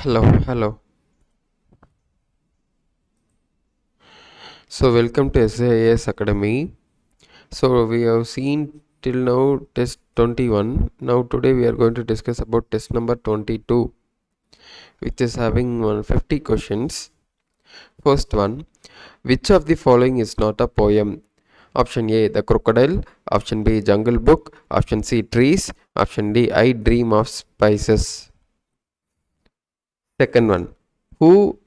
Hello. So, welcome to SAS Academy. So, we have seen till now test 21. Now, today we are going to discuss about test number 22, which is having 150 questions. First one, which of the following is not a poem? Option A, The Crocodile. Option B, Jungle Book. Option C, Trees. Option D, I Dream of Spices. Second one, who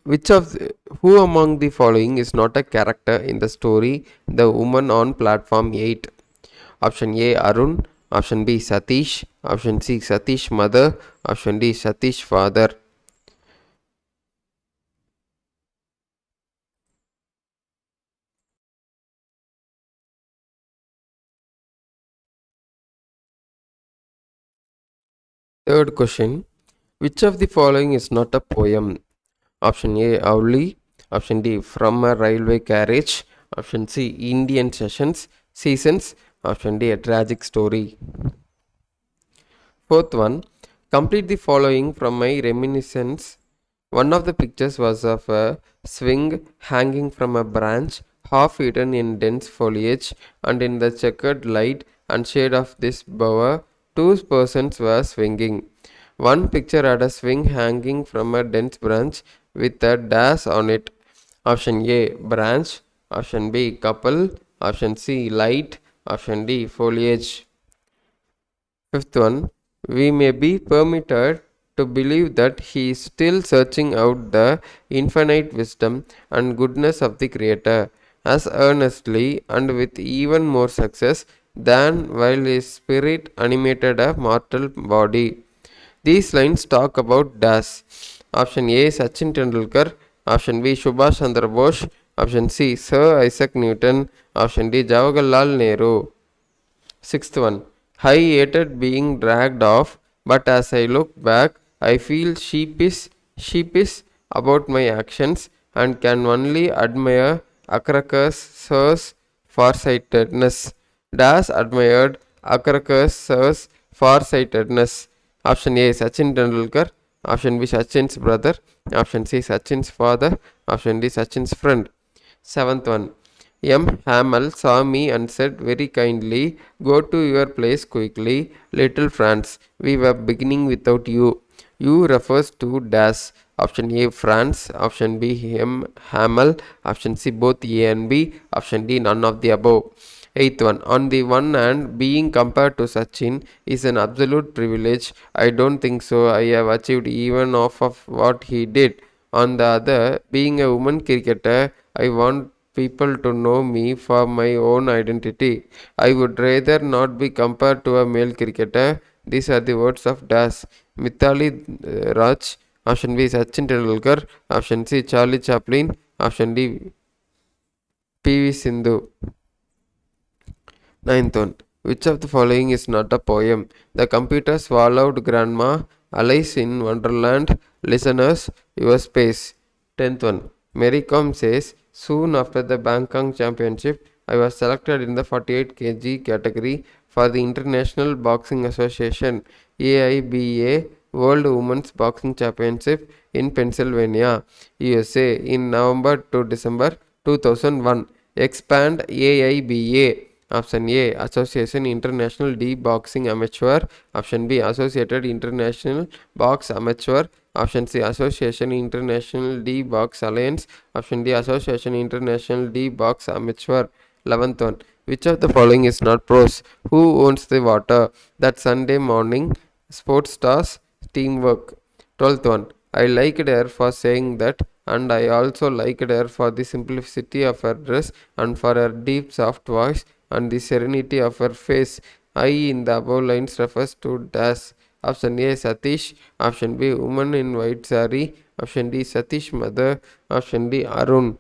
among the following is not a character in the story The Woman on Platform 8? Option A, Arun. Option B, Satish. Option C, Satish mother. Option D, Satish father. Third question, which of the following is not a poem? Option A, Owly. Option D, From a Railway Carriage. Option C, Indian Seasons. Option D, A Tragic Story. Fourth one, complete the following from my reminiscence. One of the pictures was of a swing hanging from a branch, half hidden in dense foliage, and in the checkered light and shade of this bower, two persons were swinging. One picture had a swing hanging from a dense branch with a dash on it. Option A, branch. Option B, couple. Option C, light. Option D, foliage. Fifth one, we may be permitted to believe that he is still searching out the infinite wisdom and goodness of the Creator as earnestly and with even more success than while his spirit animated a mortal body. These lines talk about dash. Option A, Sachin Tendulkar. Option B, Subhash Chandra Bose. Option C, Sir Isaac Newton. Option D, Jawaharlal Nehru. Sixth one, I hated being dragged off, but as I look back, I feel sheepish about my actions and can only admire Akrakas' farsightedness. Das admired Akrakas' farsightedness. Option A, Sachin Tendulkar. Option B, Sachin's brother. Option C, Sachin's father. Option D, Sachin's friend. Seventh one, M. Hamel saw me and said very kindly, Go to your place quickly, little France. We were beginning without you. You refers to dash. Option A, France. Option B, M. Hamel. Option C, both A and B. Option D, none of the above. Eighth one, on the one hand, being compared to Sachin is an absolute privilege. I don't think so. I have achieved even off of what he did. On the other, being a woman cricketer, I want people to know me for my own identity. I would rather not be compared to a male cricketer. These are the words of Das. Mithali Raj. Option B, Sachin Tendulkar. Option C, Charlie Chaplin. Option D, PV Sindhu. Ninth one, which of the following is not a poem? The computer swallowed grandma. Alice in Wonderland. Listeners, your space. 10th one, Mary Com says, soon after the Bangkok Championship, I was selected in the 48 kg category for the International Boxing Association AIBA World Women's Boxing Championship in Pennsylvania, USA in November to December 2001. Expand AIBA. Option A, Association International D Boxing Amateur. Option B, Associated International Box Amateur. Option C, Association International D Box Alliance. Option D, Association International D Box Amateur. 11th one, which of the following is not prose? Who owns the water? That Sunday morning, sports stars, teamwork. 12th one, I liked her for saying that, and I also liked her for the simplicity of her dress and for her deep soft voice and the serenity of her face. I in the above lines refers to dash. Option A, Satish. Option B, woman in white sari. Option D, Satish mother. Option D, Arun.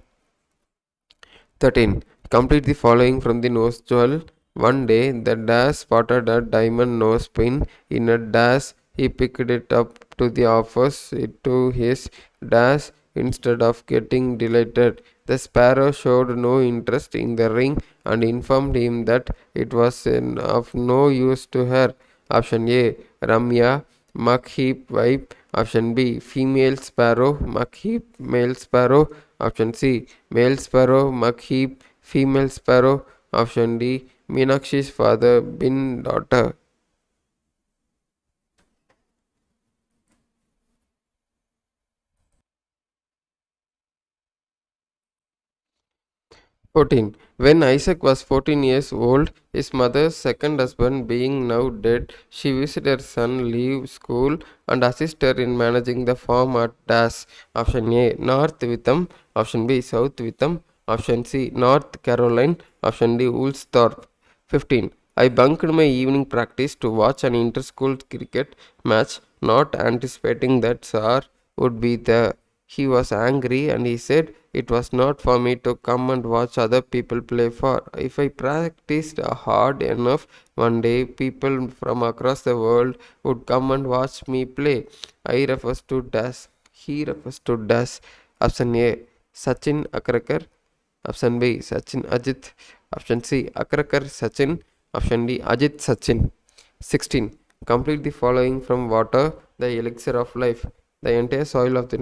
13. Complete the following from the nose jewel. One day, the dash spotted a diamond nose pin in a dash. He picked it up to the office to his dash instead of getting delighted. The sparrow showed no interest in the ring and informed him that it was of no use to her. Option A, Ramya. muck heap vibe. Option B, female sparrow, muck heap, male sparrow. Option C, male sparrow, muck heap, female sparrow. Option D, Meenakshi's father, bin daughter. 14. When Isaac was 14 years old, his mother's second husband being now dead, she visited her son leave school and assist her in managing the farm at Das. Option A, North Witham. Option B, South Witham. Option C, North Caroline. Option D, Woolsthorpe. 15. I bunked my evening practice to watch an inter-school cricket match, not anticipating that Sir would be there. He was angry and he said it was not for me to come and watch other people play for. If I practiced hard enough, one day people from across the world would come and watch me play. I refers to Das. He refers to Das. Option A, Sachin Akrakar. Option B, Sachin Ajit. Option C, Akrakar Sachin. Option D, Ajit Sachin. 16. Complete the following from water, the elixir of life. The entire soil of the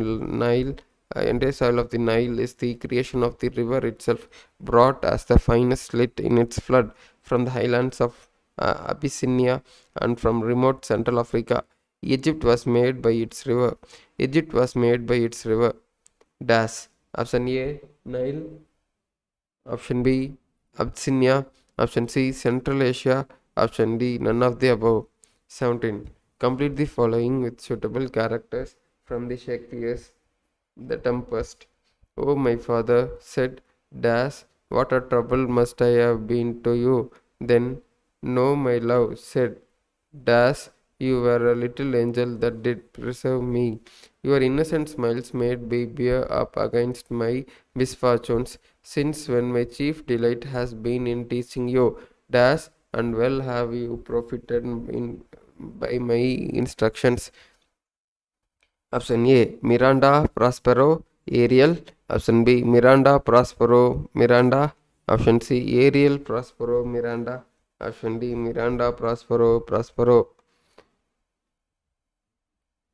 Nile is the creation of the river itself, brought as the finest slit in its flood from the highlands of Abyssinia and from remote Central Africa. Egypt was made by its river. Egypt was made by its river. Dash. Option A, Nile. Option B, Abyssinia. Option C, Central Asia. Option D, none of the above. 17. Complete the following with suitable characters from the Shakespeare's The Tempest. Oh, my father, said Dash, what a trouble must I have been to you. Then, no, my love, said Dash, you were a little angel that did preserve me. Your innocent smiles made me bear up against my misfortunes, since when my chief delight has been in teaching you. Dash, and well have you profited by my instructions. Option A, Miranda Prospero Ariel. Option B, Miranda Prospero Miranda. Option C, Ariel Prospero Miranda. Option D, Miranda Prospero.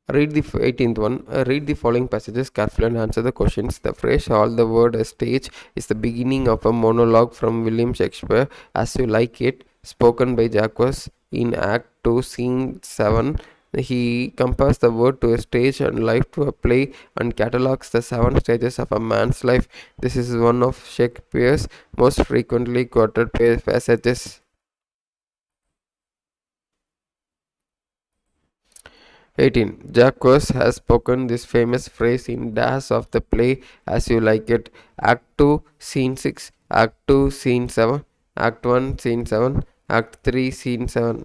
Read the 18th one. Read the following passages carefully and answer the questions. The phrase all the word a stage is the beginning of a monologue from William Shakespeare, As You Like It, spoken by Jacques in Act 2, Scene 7. He compares the word to a stage and life to a play and catalogues the 7 stages of a man's life. This is one of Shakespeare's most frequently quoted passages. 18. Jacques has spoken this famous phrase in Dash of the play As You Like It, Act 2, Scene 6, Act 2, Scene 7, Act 1, Scene 7, Act 3, Scene 7.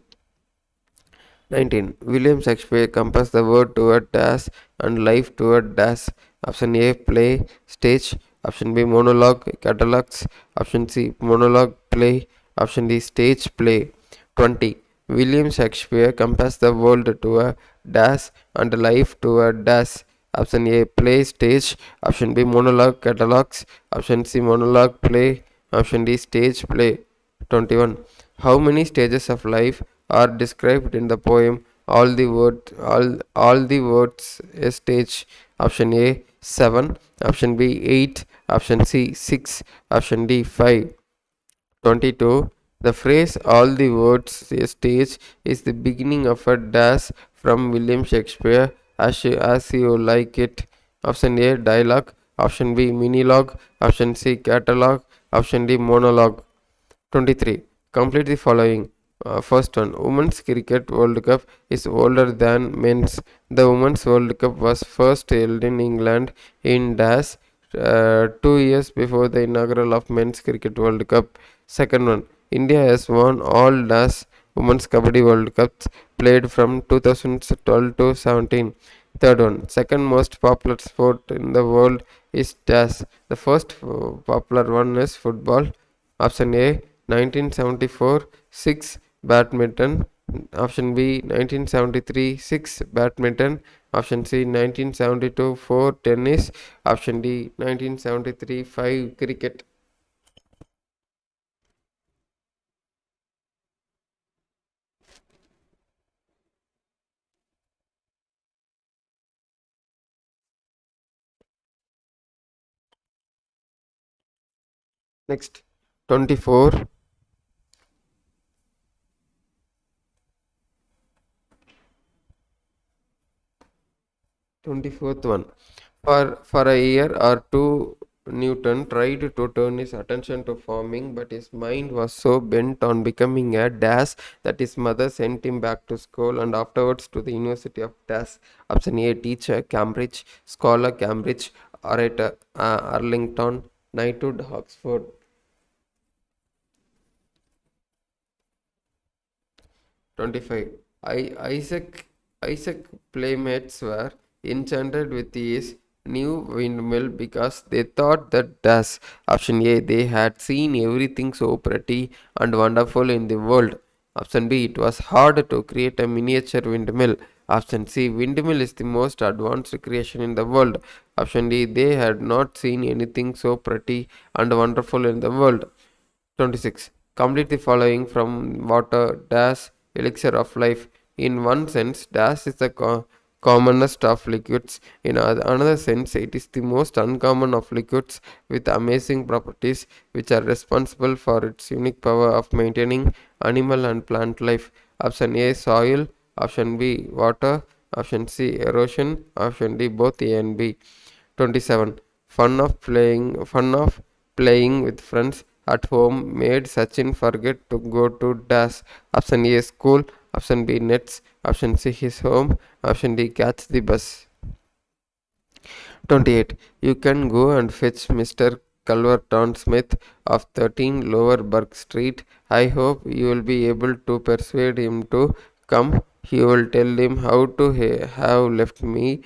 19. William Shakespeare compares the word to a dash and life to a dash. Option A, play, stage. Option B, monologue, catalogs. Option C, monologue, play. Option D, stage, play. 20. William Shakespeare compares the world to a dash and life to a dash. Option A, play, stage. Option B, monologue, catalogs. Option C, monologue, play. Option D, stage, play. 21. How many stages of life are described in the poem all the words a stage? Option A 7, option B 8, option C 6, option D 5. 22. The phrase all the words a stage is the beginning of a dash from William Shakespeare, as you like it. Option A dialogue, option B minilogue, option C catalog, option D monologue. 23. Complete the following. First one, Women's Cricket World Cup is older than men's. The Women's World Cup was first held in England in 2 years before the inaugural of Men's Cricket World Cup. Second one, India has won all Women's Kabaddi World Cups played from 2012 to 17. Third one, second most popular sport in the world is DAS. The first popular one is football. Option A 1974 6 badminton. Option B 1973 6 badminton. Option C 1972 4 tennis. Option D 1973 5 cricket. Next, 24. 24th one. For a year or two, Newton tried to turn his attention to farming, but his mind was so bent on becoming a dash that his mother sent him back to school and afterwards to the University of Dash. Option A, teacher, Cambridge, scholar, Cambridge, orator, Arlington, knighthood, Oxford. 25. Isaac playmates were enchanted with his new windmill because they thought that thus option A they had seen everything so pretty and wonderful in the world. Option B it was hard to create a miniature windmill. Option C windmill is the most advanced creation in the world. Option D they had not seen anything so pretty and wonderful in the world. 26. Complete the following from water dash elixir of life. In one sense, dash is the commonest of liquids. In another sense, it is the most uncommon of liquids with amazing properties which are responsible for its unique power of maintaining animal and plant life. Option A soil, option B water, option C erosion, option D both A and B. 27. Fun of playing with friends at home made Sachin forget to go to dash. Option A school, option B nets, option C his home, option D catch the bus. 28. You can go and fetch Mr. Culverton Smith of 13 Lower Burke Street. I hope you will be able to persuade him to come. He will tell him how to have left me.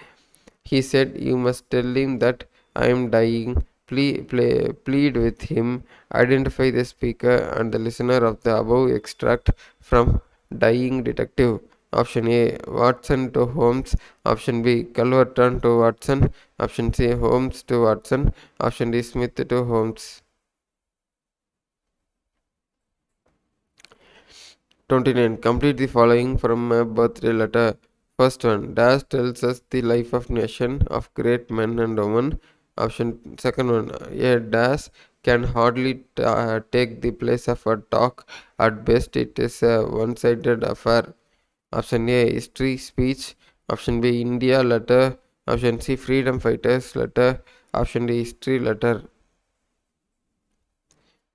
He said, you must tell him that I am dying. Plead with him. Identify the speaker and the listener of the above extract from Dying Detective. Option A Watson to Holmes. Option B Culverton to Watson. Option C Holmes to Watson. Option D Smith to Holmes. 29. Complete the following from a birthday letter. First one. Dash tells us the life of nation of great men and women. Option second one. A dash can hardly take the place of a talk. At best, it is a one-sided affair. Option A. History speech. Option B. India letter. Option C. Freedom fighters letter. Option D. History letter.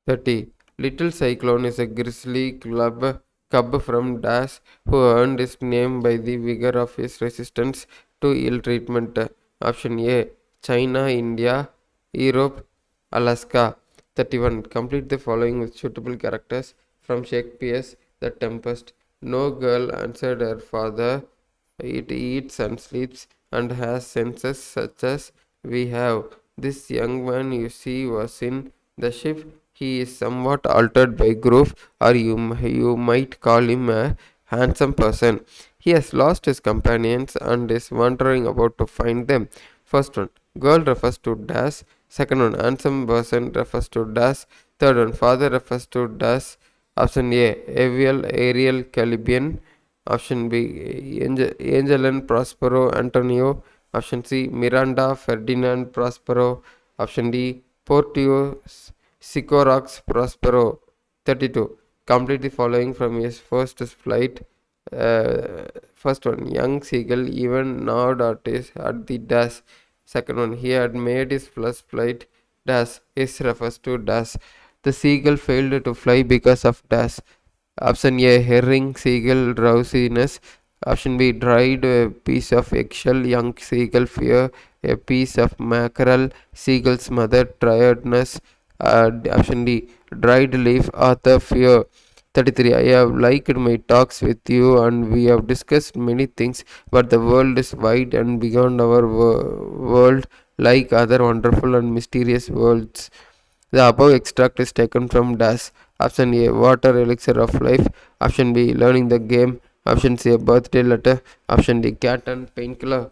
30. Little Cyclone is a grizzly cub from Dash who earned his name by the vigor of his resistance to ill treatment. Option A China, India, Europe, Alaska. 31. Complete the following with suitable characters from Shakespeare's The Tempest. No girl answered her father. It eats and sleeps and has senses such as we have. This young man you see was in the ship. He is somewhat altered by growth, or you might call him a handsome person. He has lost his companions and is wandering about to find them. First one, girl refers to dash. Second one, handsome person refers to dash. Third one, father refers to dash. Option A, Ariel, Calibian. Option B, Angelan Prospero Antonio. Option C, Miranda Ferdinand Prospero. Option D, Portio Sycorax Prospero. 32. Complete the following from his first flight. First one, young seagull even gnawed at the dash. Second one, he had made his first flight. Dash. His refers to dash. The seagull failed to fly because of dash. Option A herring seagull drowsiness. Option B dried a piece of eggshell young seagull fear a piece of mackerel seagull's mother tiredness. Option D dried leaf author fear. 33. I have liked my talks with you and we have discussed many things, but the world is wide and beyond our world, like other wonderful and mysterious worlds. The above extract is taken from Dash. Option A Water Elixir of Life. Option B Learning the Game. Option C Birthday Letter. Option D Cat and Painkiller.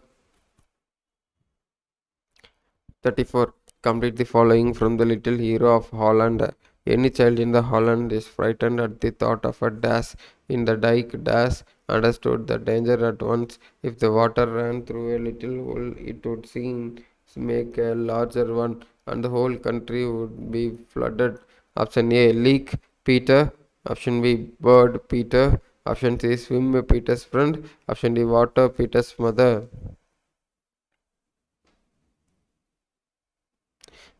34. Complete the following from the little hero of Holland. Any child in the Holland is frightened at the thought of a dash in the dike. Dash understood the danger at once. If the water ran through a little hole, it would soon make a larger one. and the whole country would be flooded. Option A, leak Peter. Option B, bird Peter. Option C, swim Peter's friend. Option D, water Peter's mother.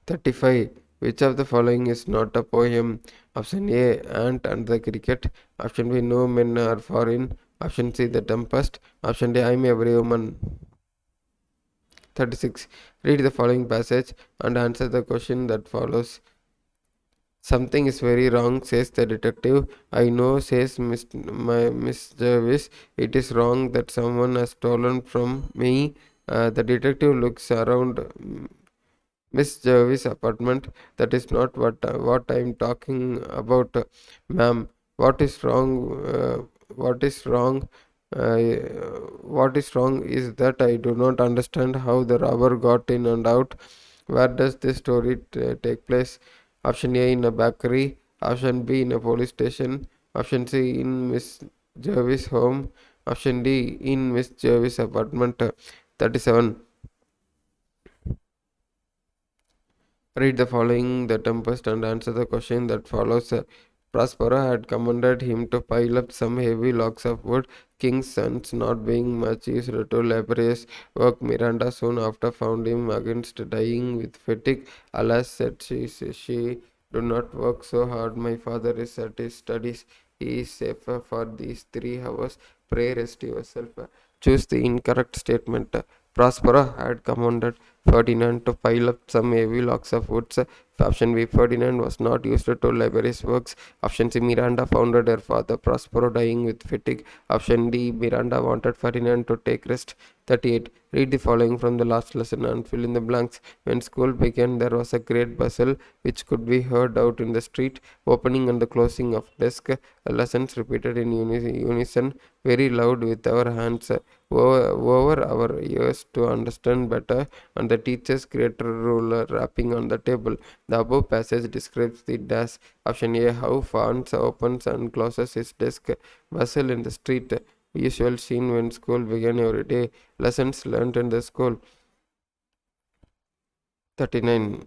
35. Which of the following is not a poem? Option A, Ant and the Cricket. Option B, No Men Are Foreign. Option C, The Tempest. Option D, I'm Every Woman. 36. Read the following passage and answer the question that follows. Something is very wrong, says the detective. I know, says Miss Jervis. It is wrong that someone has stolen from me. The detective looks around Miss Jervis' apartment. That is not what I am talking about, ma'am. What is wrong? What is wrong? Uh, what is wrong is that I do not understand how the robber got in and out. Where does this story take place? Option A, in a bakery. Option B, in a police station. Option C, in Miss Jervis' home. Option D, in Miss Jervis' apartment. 37. Read the following the tempest and answer the question that follows. Prospero had commanded him to pile up some heavy logs of wood. King's sons, not being much used to laborious work, Miranda soon after found him against dying with fatigue. Alas, said she, do not work so hard. My father is at his studies. He is safer for these 3 hours. Pray rest yourself. Choose the incorrect statement. Prospero had commanded Ferdinand to pile up some heavy logs of wood. Option B, Ferdinand was not used to laborious works. Option C, Miranda found her father Prospero dying with fatigue. Option D, Miranda wanted Ferdinand to take rest. 38. Read the following from the last lesson and fill in the blanks. When school began, there was a great bustle which could be heard out in the street, opening and the closing of desk, lessons repeated in unison, very loud with our hands over our ears to understand better, and the teacher's greater ruler rapping on the table. The above passage describes the dash. Option A, how Fans opens and closes his desk, bustle in the street, usual scene when school began every day, lessons learned in the school. 39.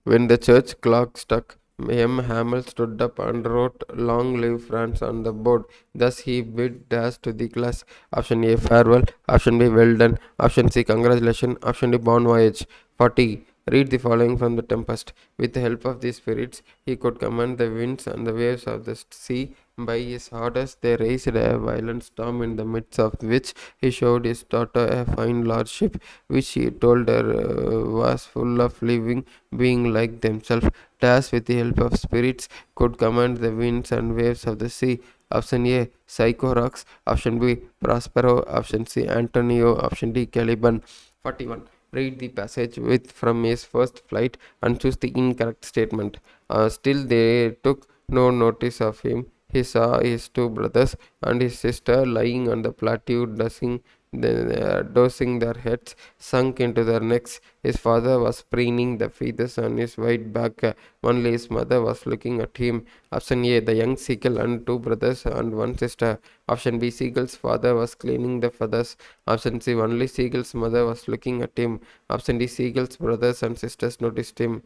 When the church clock struck, M. Hamel stood up and wrote Long live France on the board. Thus he bid dash to the class. Option A, farewell. Option B, well done. Option C, congratulations. Option D, bon voyage. 40. Read the following from the Tempest. With the help of these spirits, he could command the winds and the waves of the sea. By his orders, they raised a violent storm, in the midst of which he showed his daughter a fine large ship, which he told her was full of living being like themselves. Dash, with the help of spirits, could command the winds and waves of the sea. Option A, Psycho Rocks. Option B, Prospero. Option C, Antonio. Option D, Caliban. 41. Read the passage with from his first flight and choose the incorrect statement. Still, they took no notice of him. He saw his 2 brothers and his sister lying on the plateau, dosing their heads sunk into their necks. His father was preening the feathers on his white back. Only his mother was looking at him. Option A, the young seagull and 2 brothers and 1 sister. Option B, seagull's father was cleaning the feathers. Option C, only seagull's mother was looking at him. Option D, seagull's brothers and sisters noticed him.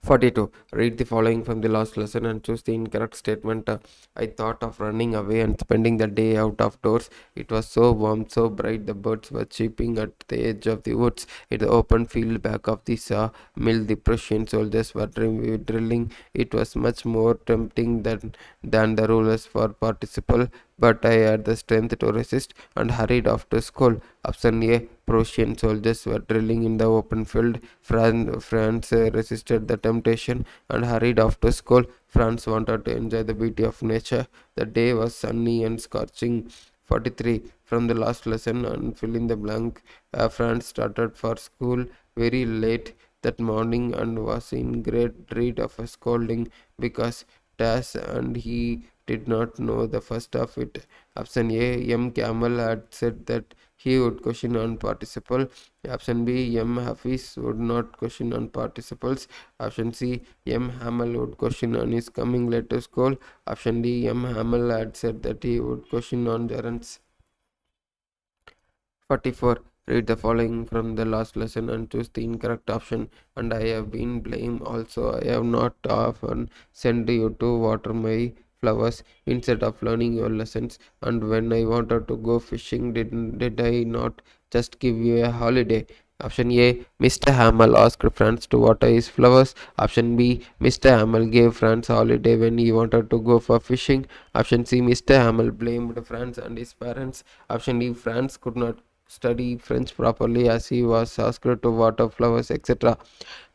42. Read the following from the last lesson and choose the incorrect statement. I thought of running away and spending the day out of doors. It was so warm, so bright, the birds were chirping at the edge of the woods. In the open field back of the saw mill, the Prussian soldiers were drilling. It was much more tempting than the rulers for participle, but I had the strength to resist and hurried off to school. Option A, Prussian soldiers were drilling in the open field. France resisted the temptation and hurried off to school. France wanted to enjoy the beauty of nature. The day was sunny and scorching. 43. From the last lesson and fill in the blank. France started for school very late that morning and was in great dread of a scolding because Tass and he did not know the first of it. Option A, M. Camel had said that he would question on participle. Option B, M. Hafiz would not question on participles. Option C, M. Hamel would question on his coming late to school. Option D, M. Hamel had said that he would question on gerunds. 44. Read the following from the last lesson and choose the incorrect option. And I have been blamed also. I have not often sent you to water my flowers instead of learning your lessons. And when I wanted to go fishing, did I not just give you a holiday? Option A, Mr. Hamel asked friends to water his flowers. Option B, Mr. Hamel gave Franz holiday when he wanted to go for fishing. Option C, Mr. Hamel blamed Franz and his parents. Option D, Franz could not study French properly as he was asked to water flowers, etc.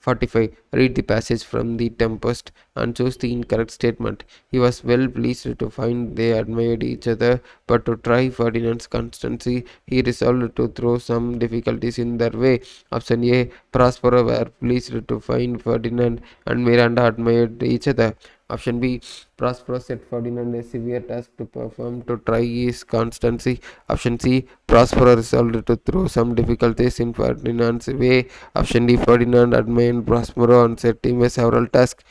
45. Read the passage from the Tempest and choose the incorrect statement. He was well pleased to find they admired each other, but to try Ferdinand's constancy, he resolved to throw some difficulties in their way. Option A. Prospero were pleased to find Ferdinand and Miranda admired each other. Option B. Prospero set Ferdinand a severe task to perform to try his constancy. Option C. Prospero resolved to throw some difficulties in Ferdinand's way. Option D. Ferdinand admired Prospero and set him a several tasks.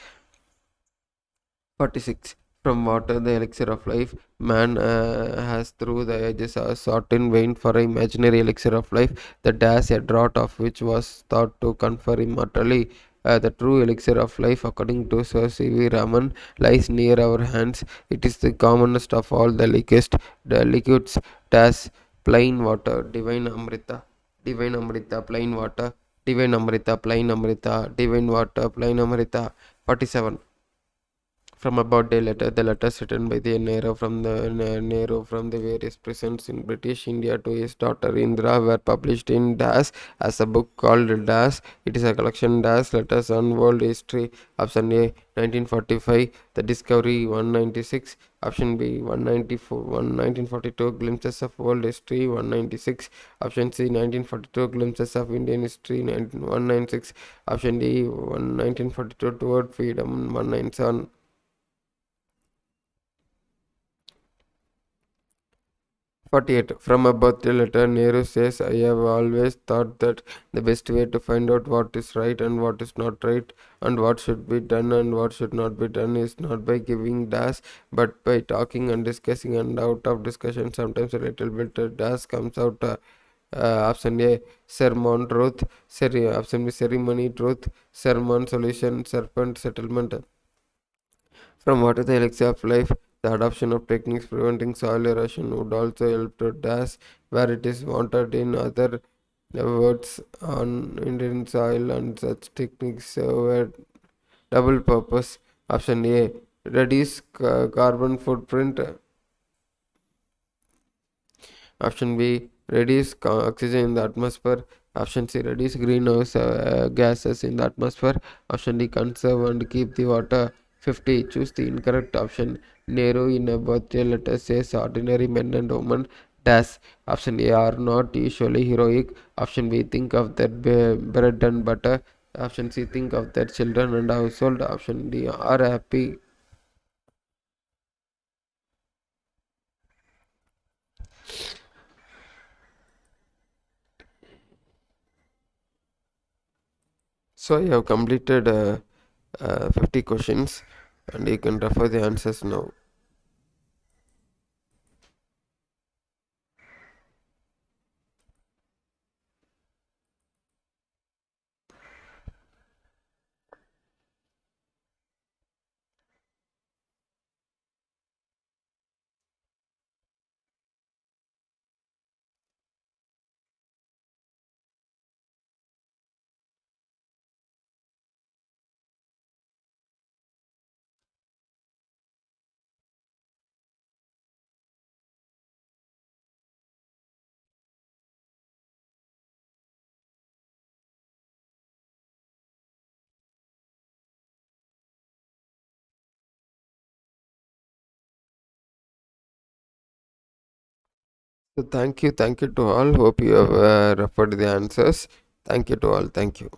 46. From water, the elixir of life, man has through the ages sought in vain for an imaginary elixir of life, the dash a draught of which was thought to confer immortality. The true elixir of life, according to Sir C.V. Raman, lies near our hands. It is the commonest of all the liquids, dash, plain water, divine Amrita, plain water, divine Amrita, plain Amrita, divine water, plain Amrita. 47. From about the letter, the letters written by the Nehru from the various prisons in British India to his daughter Indra were published in Das as a book called Das. It is a collection Das letters on world history. Option A 1945, the discovery 196. Option B 194, 1942 glimpses of world history 196. Option C 1942 glimpses of Indian history 196. Option D 1942 toward freedom 197. 48. From a birthday letter, Nehru says, I have always thought that the best way to find out what is right and what is not right, and what should be done and what should not be done, is not by giving dash, but by talking and discussing. And out of discussion, sometimes a little bit dash comes out. Option A, sermon truth. Option B, ceremony truth. Sermon solution. Serpent settlement. From water the elixir of life, the adoption of techniques preventing soil erosion would also help to dash where it is wanted. In other words, on Indian soil, and such techniques serve a double purpose. Option A, reduce carbon footprint. Option B, reduce oxygen in the atmosphere. Option C, reduce greenhouse gases in the atmosphere. Option D, conserve and keep the water. 50. Choose the incorrect option. Nehru in a birthday letter says ordinary men and women dash. Option A are not usually heroic. Option B, think of their bread and butter. Option C, think of their children and household. Option D, are happy. So I have completed 50 questions, and you can refer the answers now. So thank you to all. Hope you have referred the answers. Thank you to all. Thank you.